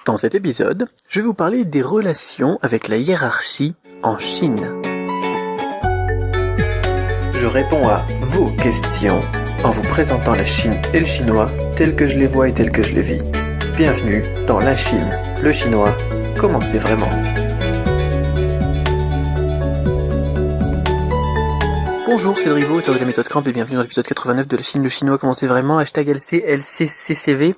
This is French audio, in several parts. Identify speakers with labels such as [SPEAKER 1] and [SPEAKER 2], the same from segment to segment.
[SPEAKER 1] Dans cet épisode, je vais vous parler des relations avec la hiérarchie en Chine. Je réponds à vos questions en vous présentant la Chine et le chinois tels que je les vois et tels que je les vis. Bienvenue dans la Chine, le chinois, comment c'est vraiment. Bonjour, c'est Drigo, auteur de la méthode Cramp et bienvenue dans l'épisode 89 de la Chine, le chinois, comment c'est vraiment, #LCCCV.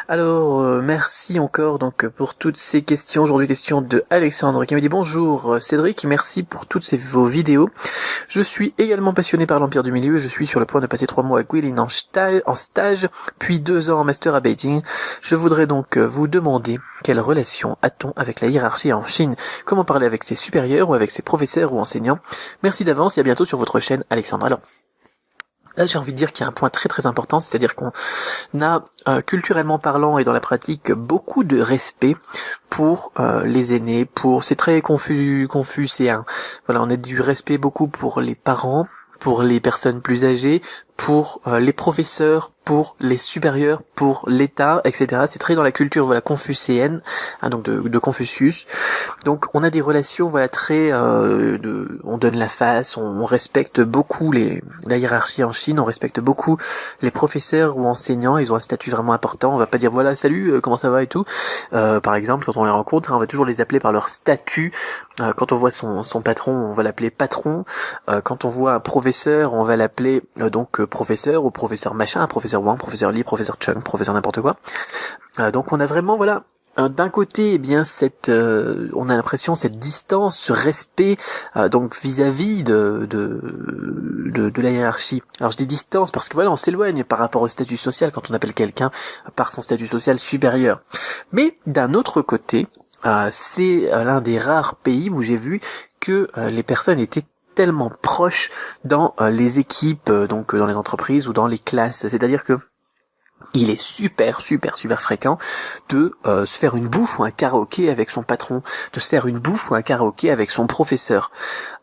[SPEAKER 1] Alors, merci encore donc pour toutes ces questions. Aujourd'hui, question de Alexandre qui me dit bonjour Cédric, merci pour toutes vos vidéos. Je suis également passionné par l'Empire du Milieu et je suis sur le point de passer 3 mois à Guilin en stage, puis 2 ans en master à Beijing. Je voudrais donc vous demander quelle relation a-t-on avec la hiérarchie en Chine? Comment parler avec ses supérieurs ou avec ses professeurs ou enseignants? Merci d'avance et à bientôt sur votre chaîne Alexandre. Alors, là, j'ai envie de dire qu'il y a un point très très important, c'est-à-dire qu'on a culturellement parlant et dans la pratique beaucoup de respect pour les aînés, c'est très confucéen. Voilà, on a du respect beaucoup pour les parents, pour les personnes plus âgées, pour les professeurs, pour les supérieurs, pour l'État, etc. C'est très dans la culture confucéenne, donc de Confucius. Donc on a des relations très on donne la face, on respecte beaucoup la hiérarchie en Chine, on respecte beaucoup les professeurs ou enseignants, ils ont un statut vraiment important. On va pas dire voilà salut, comment ça va et tout. Par exemple, quand on les rencontre, on va toujours les appeler par leur statut. Quand on voit son patron, on va l'appeler patron. Quand on voit un professeur, on va l'appeler professeur ou professeur machin, professeur Wang, professeur Li, professeur Chung, professeur n'importe quoi. Donc on a vraiment d'un côté, on a l'impression cette distance, ce respect, donc vis-à-vis de la hiérarchie. Alors je dis distance parce que on s'éloigne par rapport au statut social quand on appelle quelqu'un par son statut social supérieur. Mais d'un autre côté, c'est l'un des rares pays où j'ai vu que les personnes étaient tellement proches dans les équipes, donc dans les entreprises ou dans les classes. C'est-à-dire que il est super fréquent de se faire une bouffe ou un karaoké avec son patron, de se faire une bouffe ou un karaoké avec son professeur.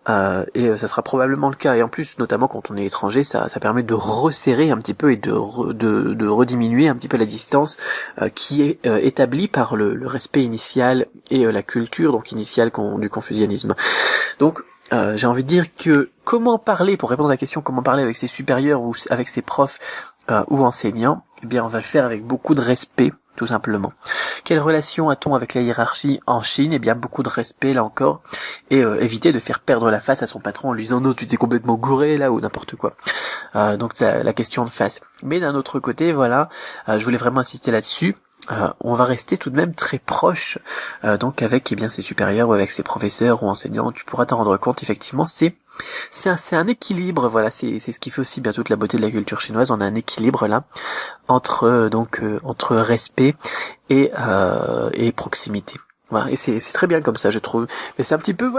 [SPEAKER 1] Et ça sera probablement le cas. Et en plus, notamment quand on est étranger, ça permet de resserrer un petit peu et de rediminuer un petit peu la distance qui est établie par le respect initial et la culture donc initiale du confucianisme. Donc j'ai envie de dire que pour répondre à la question comment parler avec ses supérieurs ou avec ses profs ou enseignants, eh bien on va le faire avec beaucoup de respect, tout simplement. Quelle relation a-t-on avec la hiérarchie en Chine? Eh bien beaucoup de respect là encore, et éviter de faire perdre la face à son patron en lui disant non tu t'es complètement gouré là ou n'importe quoi. Donc la question de face. Mais d'un autre côté, je voulais vraiment insister là-dessus. On va rester tout de même très proche donc avec ses supérieurs ou avec ses professeurs ou enseignants. Tu pourras t'en rendre compte, effectivement, c'est un équilibre, c'est ce qui fait aussi bien toute la beauté de la culture chinoise. On a un équilibre là entre respect et proximité. Voilà, et c'est très bien comme ça, je trouve. Mais c'est un petit peu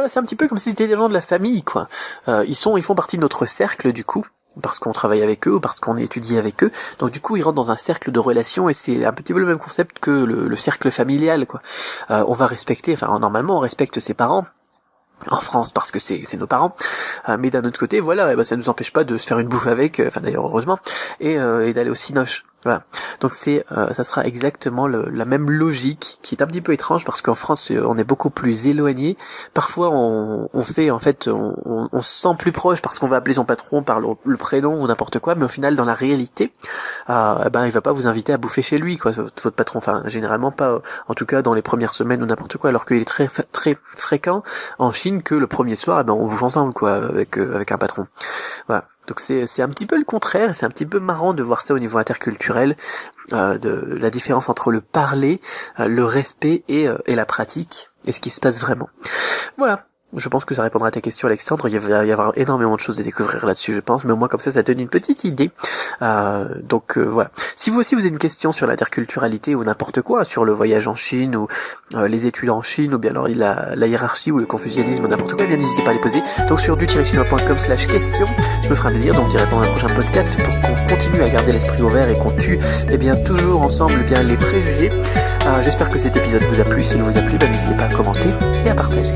[SPEAKER 1] comme si c'était des gens de la famille, quoi. Ils font partie de notre cercle du coup, parce qu'on travaille avec eux ou parce qu'on étudie avec eux. Donc du coup, ils rentrent dans un cercle de relations et c'est un petit peu le même concept que le cercle familial, quoi. On va respecter, normalement on respecte ses parents en France parce que c'est nos parents, mais d'un autre côté, ça nous empêche pas de se faire une bouffe avec, d'ailleurs heureusement, et d'aller au cinoche. Voilà. Donc ça sera exactement la même logique qui est un petit peu étrange parce qu'en France on est beaucoup plus éloigné. Parfois on se sent plus proche parce qu'on va appeler son patron par le prénom ou n'importe quoi, mais au final dans la réalité, il va pas vous inviter à bouffer chez lui, quoi, votre patron. Généralement pas, en tout cas dans les premières semaines ou n'importe quoi, alors qu'il est très très fréquent en Chine que le premier soir, on bouffe ensemble, quoi, avec un patron. Voilà. Donc c'est un petit peu le contraire, c'est un petit peu marrant de voir ça au niveau interculturel, de la différence entre le parler, le respect et la pratique, et ce qui se passe vraiment. Voilà. Je pense que ça répondra à ta question, Alexandre. Il va y avoir énormément de choses à découvrir là-dessus, je pense, mais au moins comme ça donne une petite idée. Donc voilà. Si vous aussi vous avez une question sur l'interculturalité ou n'importe quoi, sur le voyage en Chine ou les études en Chine ou bien alors la hiérarchie ou le confucianisme ou n'importe quoi, eh bien n'hésitez pas à les poser. Donc sur du-chinois.com/question, je me ferai un plaisir donc d'y répondre à un prochain podcast pour qu'on continue à garder l'esprit ouvert et qu'on tue toujours ensemble les préjugés. J'espère que cet épisode vous a plu. S'il vous a plu, n'hésitez pas à commenter et à partager.